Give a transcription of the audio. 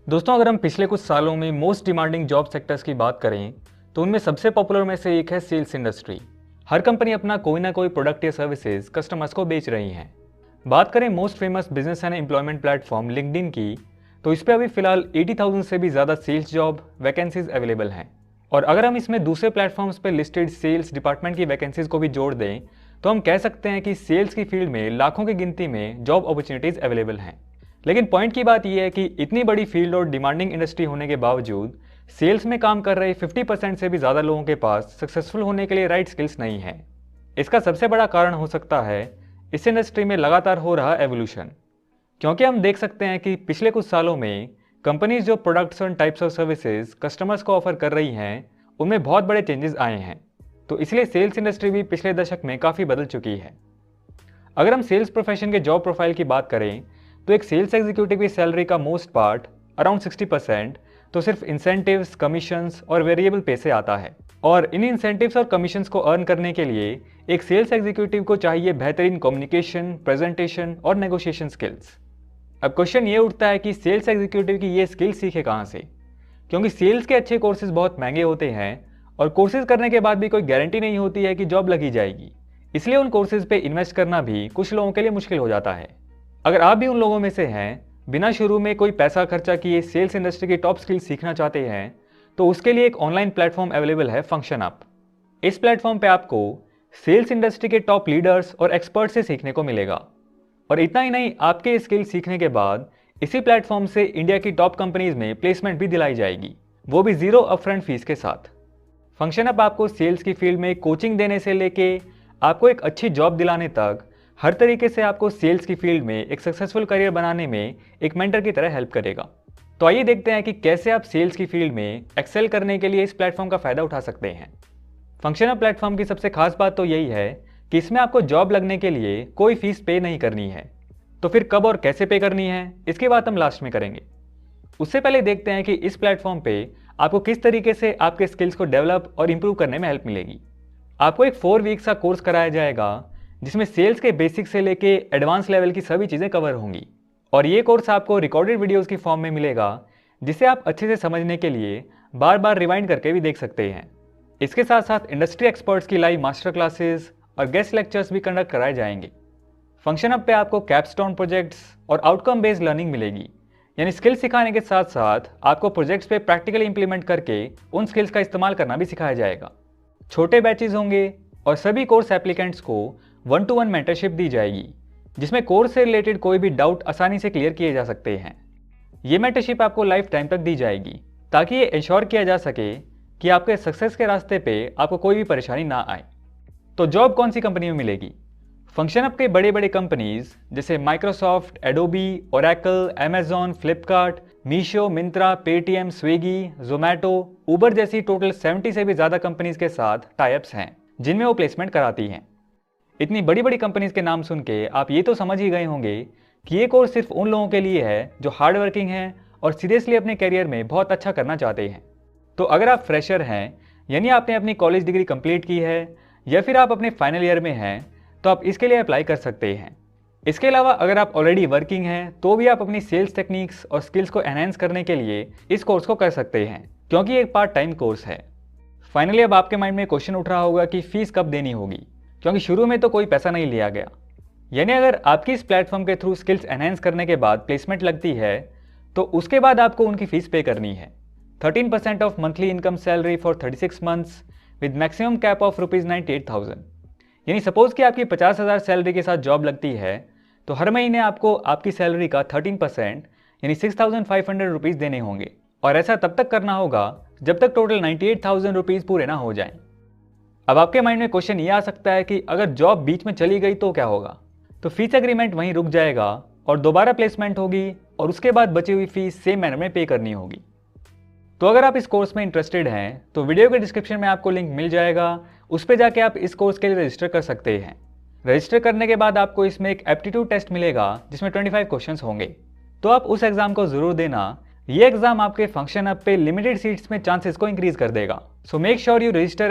दोस्तों, अगर हम पिछले कुछ सालों में मोस्ट डिमांडिंग जॉब सेक्टर्स की बात करें तो उनमें सबसे पॉपुलर में से एक है सेल्स इंडस्ट्री। हर कंपनी अपना कोई ना कोई प्रोडक्ट या सर्विसेज कस्टमर्स को बेच रही हैं। बात करें most famous business and employment platform LinkedIn की, तो इस पर अभी फिलहाल 80,000 से भी ज़्यादा सेल्स जॉब वैकेंसीज अवेलेबल हैं। और अगर हम इसमें दूसरे प्लेटफॉर्म्स पर लिस्टेड सेल्स डिपार्टमेंट की वैकेंसीज को भी जोड़ दें तो हम कह सकते हैं कि सेल्स की फील्ड में लाखों की गिनती में जॉब अपॉर्चुनिटीज़ अवेलेबल हैं। लेकिन पॉइंट की बात यह है कि इतनी बड़ी फील्ड और डिमांडिंग इंडस्ट्री होने के बावजूद सेल्स में काम कर रहे 50% से भी ज़्यादा लोगों के पास सक्सेसफुल होने के लिए राइट स्किल्स नहीं है। इसका सबसे बड़ा कारण हो सकता है इस इंडस्ट्री में लगातार हो रहा एवोल्यूशन। क्योंकि हम देख सकते हैं कि पिछले कुछ सालों में कंपनीज जो प्रोडक्ट्स और टाइप्स ऑफ सर्विसेज कस्टमर्स को ऑफर कर रही हैं उनमें बहुत बड़े चेंजेस आए हैं। तो इसलिए सेल्स इंडस्ट्री भी पिछले दशक में काफ़ी बदल चुकी है। अगर हम सेल्स प्रोफेशन के जॉब प्रोफाइल की बात करें तो एक सेल्स एग्जीक्यूटिव की सैलरी का मोस्ट पार्ट अराउंड 60% तो सिर्फ इंसेंटिव्स, कमीशंस और वेरिएबल पे से आता है। और इन इंसेंटिव्स और कमीशंस को अर्न करने के लिए एक सेल्स एग्जीक्यूटिव को चाहिए बेहतरीन कम्युनिकेशन, प्रेजेंटेशन और नेगोशिएशन स्किल्स। अब क्वेश्चन ये उठता है कि सेल्स एग्जीक्यूटिव की ये स्किल्स सीखे कहाँ से, क्योंकि सेल्स के अच्छे कोर्सेज बहुत महंगे होते हैं और कोर्सेज करने के बाद भी कोई गारंटी नहीं होती है कि जॉब लगी जाएगी। इसलिए उन कोर्सेज पे इन्वेस्ट करना भी कुछ लोगों के लिए मुश्किल हो जाता है। अगर आप भी उन लोगों में से हैं, बिना शुरू में कोई पैसा खर्चा किए सेल्स इंडस्ट्री की टॉप स्किल्स सीखना चाहते हैं, तो उसके लिए एक ऑनलाइन प्लेटफॉर्म अवेलेबल है, फंक्शनअप। इस प्लेटफॉर्म पे आपको सेल्स इंडस्ट्री के टॉप लीडर्स और एक्सपर्ट से सीखने को मिलेगा। और इतना ही नहीं, आपके स्किल सीखने के बाद इसी प्लेटफॉर्म से इंडिया की टॉप कंपनीज में प्लेसमेंट भी दिलाई जाएगी, वो भी जीरो अपफ्रंट फीस के साथ। फंक्शनअप आपको सेल्स की फील्ड में कोचिंग देने से लेके आपको एक अच्छी जॉब दिलाने तक हर तरीके से आपको सेल्स की फील्ड में एक सक्सेसफुल करियर बनाने में एक मेंटर की तरह हेल्प करेगा। तो आइए देखते हैं कि कैसे आप सेल्स की फील्ड में एक्सेल करने के लिए इस प्लेटफॉर्म का फायदा उठा सकते हैं। फंक्शनअप प्लेटफॉर्म की सबसे खास बात तो यही है कि इसमें आपको जॉब लगने के लिए कोई फीस पे नहीं करनी है। तो फिर कब और कैसे पे करनी है, इसकी बात हम लास्ट में करेंगे। उससे पहले देखते हैं कि इस प्लेटफॉर्म पे आपको किस तरीके से आपके स्किल्स को डेवलप और इंप्रूव करने में हेल्प मिलेगी। आपको एक 4 वीक्स का कोर्स कराया जाएगा जिसमें सेल्स के बेसिक से लेके एडवांस लेवल की सभी चीज़ें कवर होंगी। और ये कोर्स आपको रिकॉर्डेड वीडियोस की फॉर्म में मिलेगा जिसे आप अच्छे से समझने के लिए बार बार रिवाइंड करके भी देख सकते हैं। इसके साथ साथ इंडस्ट्री एक्सपर्ट्स की लाइव मास्टर क्लासेस और गेस्ट लेक्चर्स भी कंडक्ट कराए जाएंगे। फंक्शनअप पे आपको कैपस्टोन प्रोजेक्ट्स और आउटकम बेस्ड लर्निंग मिलेगी, यानी स्किल सिखाने के साथ साथ आपको प्रोजेक्ट्स पे प्रैक्टिकली इंप्लीमेंट करके उन स्किल्स का इस्तेमाल करना भी सिखाया जाएगा। छोटे बैचेज होंगे और सभी कोर्स एप्लीकेंट्स को 1-to-1 मेंटरशिप दी जाएगी, जिसमें कोर्स से रिलेटेड कोई भी डाउट आसानी से क्लियर किए जा सकते हैं। ये मेंटरशिप आपको लाइफ टाइम तक दी जाएगी ताकि ये इंश्योर किया जा सके कि आपके सक्सेस के रास्ते पे आपको कोई भी परेशानी ना आए। तो जॉब कौन सी कंपनी में मिलेगी? फंक्शनअप के बड़े बड़े कंपनीज जैसे Microsoft, Adobe, Oracle, Amazon, Flipkart, Meesho, Myntra, Paytm, Swiggy, Zomato, Uber जैसी टोटल 70 से भी ज़्यादा कंपनीज के साथ टाइप्स हैं जिनमें वो प्लेसमेंट कराती हैं। इतनी बड़ी बड़ी कंपनीज के नाम सुन के आप ये तो समझ ही गए होंगे कि ये कोर्स सिर्फ उन लोगों के लिए है जो हार्ड वर्किंग हैं और सीरियसली अपने करियर में बहुत अच्छा करना चाहते हैं। तो अगर आप फ्रेशर हैं, यानी आपने अपनी कॉलेज डिग्री कंप्लीट की है या फिर आप अपने फाइनल ईयर में हैं, तो आप इसके लिए अप्लाई कर सकते हैं। इसके अलावा अगर आप ऑलरेडी वर्किंग हैं तो भी आप अपनी सेल्स टेक्निक्स और स्किल्स को एनहेंस करने के लिए इस कोर्स को कर सकते हैं, क्योंकि एक पार्ट टाइम कोर्स है। फाइनली अब आपके माइंड में क्वेश्चन उठ रहा होगा कि फीस कब देनी होगी, क्योंकि शुरू में तो कोई पैसा नहीं लिया गया। यानी अगर आपकी इस प्लेटफॉर्म के थ्रू स्किल्स एनहेंस करने के बाद प्लेसमेंट लगती है तो उसके बाद आपको उनकी फीस पे करनी है। 13% of monthly income salary for 36 months with maximum cap of ₹98,000। यानी सपोज कि आपकी 50,000 सैलरी के साथ जॉब लगती है तो हर महीने आपको आपकी सैलरी का 13% यानी ₹6,500 देने होंगे। और ऐसा तब तक करना होगा जब तक टोटल ₹98,000 पूरे ना हो जाएं। अब आपके माइंड में क्वेश्चन ये आ सकता है कि अगर जॉब बीच में चली गई तो क्या होगा? तो फीस एग्रीमेंट वहीं रुक जाएगा और दोबारा प्लेसमेंट होगी और उसके बाद बची हुई फीस सेम मैनर में पे करनी होगी। तो अगर आप इस कोर्स में इंटरेस्टेड हैं तो वीडियो के डिस्क्रिप्शन में आपको लिंक मिल जाएगा, उस पर जाके आप इस कोर्स के लिए रजिस्टर कर सकते हैं। रजिस्टर करने के बाद आपको इसमें एक एप्टीट्यूड टेस्ट मिलेगा जिसमें 25 क्वेश्चंस होंगे, तो आप उस एग्जाम को जरूर देना। ये एग्जाम आपके फंक्शनअप पे लिमिटेड सीट्स में चांसेस को इंक्रीज कर देगा। So make sure you register